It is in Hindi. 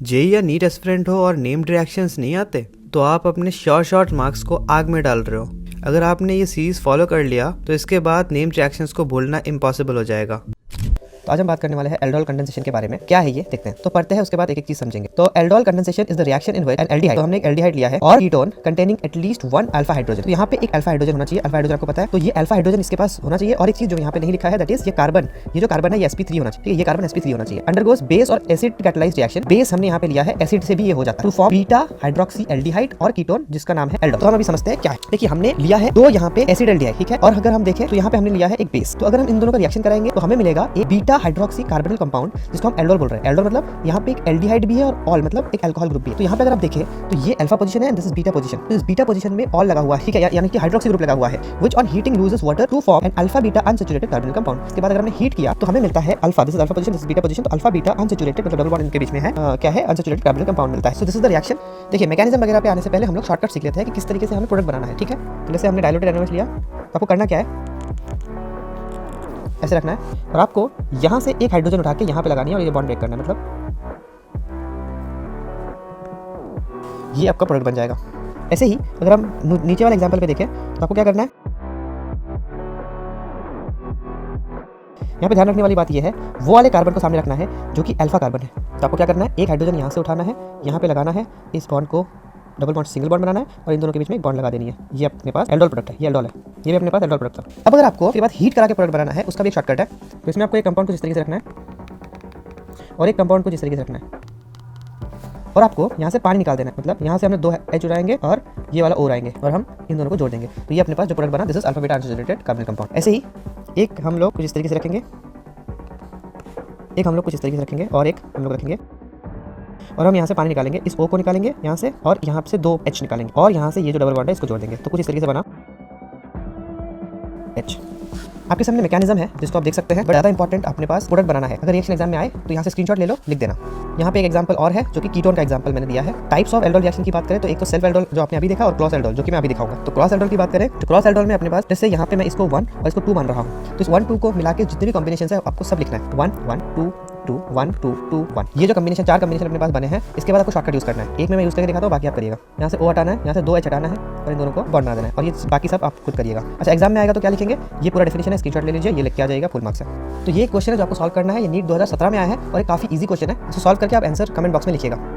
जेई या नीट एस्पिरेंट हो और नेम्ड रिएक्शंस नहीं आते तो आप अपने शॉर्ट मार्क्स को आग में डाल रहे हो। अगर आपने ये सीरीज फॉलो कर लिया तो इसके बाद नेम्ड रिएक्शंस को भूलना इम्पॉसिबल हो जाएगा। तो आज हम बात करने वाले हैं एल्डोल कंडेंसेशन के बारे में। क्या है ये देखते हैं, तो पढ़ते हैं, उसके बाद एक एक चीज समझेंगे। तो aldol condensation is the reaction in which N aldehyde, तो हमने एक एल्डिहाइड लिया है और ketone containing at least one alpha hydrogen. तो यहाँ पे एक अल्फा हाइड्रोजन होना चाहिए। अल्फा हाइड्रोजन आपको पता है, तो ये अल्फा हाइड्रोजन इसके पास होना चाहिए। और एक चीज जो यहाँ पे नहीं लिखा है, दैट इज ये कार्बन, ये जो कार्बन है ये sp3 होना चाहिए। ये कार्बन sp3 होना चाहिए। अंडरगोस बेस और एसिड कैटलाइज्ड रिएक्शन। बेस हमने यहाँ पे लिया है, एसिड से भी ये हो जाता है, to form beta hydroxy aldehyde और कीटोन जिसका नाम है एल्डोल। तो हम अभी समझते हैं क्या है। देखिए हमने लिया है दो यहाँ पे एसिड एल्डिहाइड, ठीक है, और अगर हम देखें तो यहाँ पे हमने लिया है एक बेस। तो अगर हम इन दोनों का रिएक्शन कराएंगे तो हमें मिलेगा एक बीटा हाइड्रोक्सी कार्बोनिल कंपाउंड जिसको हम एल्डोल बोल रहे हैं। एल्डोल मतलब यहाँ पे एक एल्डिहाइड भी है और ऑल मतलब एक अल्कोहल ग्रुप भी है। तो यहाँ पे अगर आप देखें तो ये अल्फा पोजीशन है, दिस इज बीटा पोजीशन। तो इस बीटा पोजीशन में ऑल लगा हुआ है, ठीक है, यानी कि हाइड्रोक्सी ग्रुप लगा हुआ है, which on heating loses water to form an alpha beta unsaturated carbonyl compound. इसके बाद अगर हमने हीट किया तो हमें मिलता है alpha, this is alpha position, this is beta position. तो अल्फा बीटा अनसैचुरेटेड मतलब डबल बॉन्ड इनके बीच में है, क्या है, अनसैचुरेटेड कार्बोनिल कंपाउंड मिलता है। So this is the reaction. देखिए मैकेनिज्म वगैरह पे आने से पहले हम लोग शॉर्टकट सीख लेते हैं कि किस तरीके से हमें प्रोडक्ट बनाना है, ठीक है। तो जैसे हमने डाइल्यूटेड NaOH लिया, तो आपको करना क्या है, ऐसे रखना है और आपको यहाँ से एक हाइड्रोजन उठा के यहाँ पे लगानी है और ये बॉन्ड ब्रेक करना है, मतलब ये आपका प्रोडक्ट बन जाएगा। ऐसे ही अगर हम नीचे वाले एग्जांपल पे देखें तो आपको क्या करना है, यहाँ पे ध्यान रखने वाली बात ये है, वो वाले कार्बन को सामने रखना है जो कि अल्फा कार्बन है। तो आपको क्या करना है, एक हाइड्रोजन यहाँ से उठाना है, यहाँ पे लगाना है, इस बॉन्ड को डबल बॉन्ड सिंगल बॉन्ड बनाना है और इन दोनों के बीच में एक बॉन्ड लगा देनी है। ये अपने पास एल्डोल प्रोडक्ट है, ये एल्डोल है, ये भी अपने पास एल्डोल प्रोडक्ट था। अब अगर आपको फिर बाद हीट करा के प्रोडक्ट बनाना है, उसका भी एक शॉर्टकट है। तो इसमें आपको एक कंपाउंड को इस तरीके से रखना है और एक कंपाउंड को इस तरीके से रखना है और आपको यहाँ से पानी निकाल देना है, मतलब यहाँ से हमने दो H उड़ाएंगे और ये वाला O आएंगे और हम इन दोनों को जोड़ देंगे। तो ये अपने पास जो प्रोडक्ट बना, this is alpha beta unsaturated carbonyl compound. ऐसे ही एक हम लोग कुछ इस तरीके से रखेंगे, एक हम लोग कुछ इस तरीके से रखेंगे और एक हम लोग रखेंगे और हम यहाँ से पानी निकालेंगे, इस O को निकालेंगे यहाँ से और यहाँ से दो H निकालेंगे और यहाँ से ये जो डबल बॉन्ड है इसको जोड़ देंगे। तो कुछ इस तरीके से बना H। आपके सामने मैकेनिज्म है जिसको आप देख सकते हैं, बट ज़्यादा इंपॉर्टेंट अपने पास प्रोडक्ट बनाना है। अगर रिएक्शन एग्जाम में आए तो यहाँ से स्क्रीनशॉट ले लो, लिख देना। यहाँ पे एक एग्जांपल और है जो कि कीटोन का एग्जांपल मैंने दिया है। टाइप्स ऑफ एल्डोल रिएक्शन की बात करें तो एक तो सेल्फ एल्डोल जो आपने अभी देखा और क्रॉस एल्डोल जो कि मैं अभी दिखाऊंगा। तो क्रॉस एल्डोल की बात करें तो क्रॉस एल्डोल में अपने पास जैसे यहाँ पे मैं इसको 1 और इसको 2 मान रहा हूँ, तो इस 1 2 को मिला के जितने भी कॉम्बिनेशन है आपको सब लिखना है, 1 1 2 2 1 2 2 1। ये जो कॉम्बिनेशन 4 कॉम्बिनेशन अपने पास बने हैं, इसके बाद आपको शॉर्टकट यूज करना है। एक में मैं यूज करके दिखाता हूँ, बाकी आप करिएगा। यहाँ से O हटाना है, यहाँ से 2 H हटाना है और इन दोनों को बॉन्ड बना देना है और ये बाकी सब आप खुद करिएगा। अच्छा एग्जाम में आएगा तो क्या लिखेंगे, ये पूरा डेफिनेशन है, स्क्रीनशॉट ले लीजिए, ये लिख के आ जाएगा, फुल मार्क्स है। तो ये क्वेश्चन है जो आपको सॉल्व करना है, ये नीट 2017 में आया है और ये काफी इजी क्वेश्चन है। इसको सॉल्व करके आप आंसर कमेंट बॉक्स में लिखिएगा।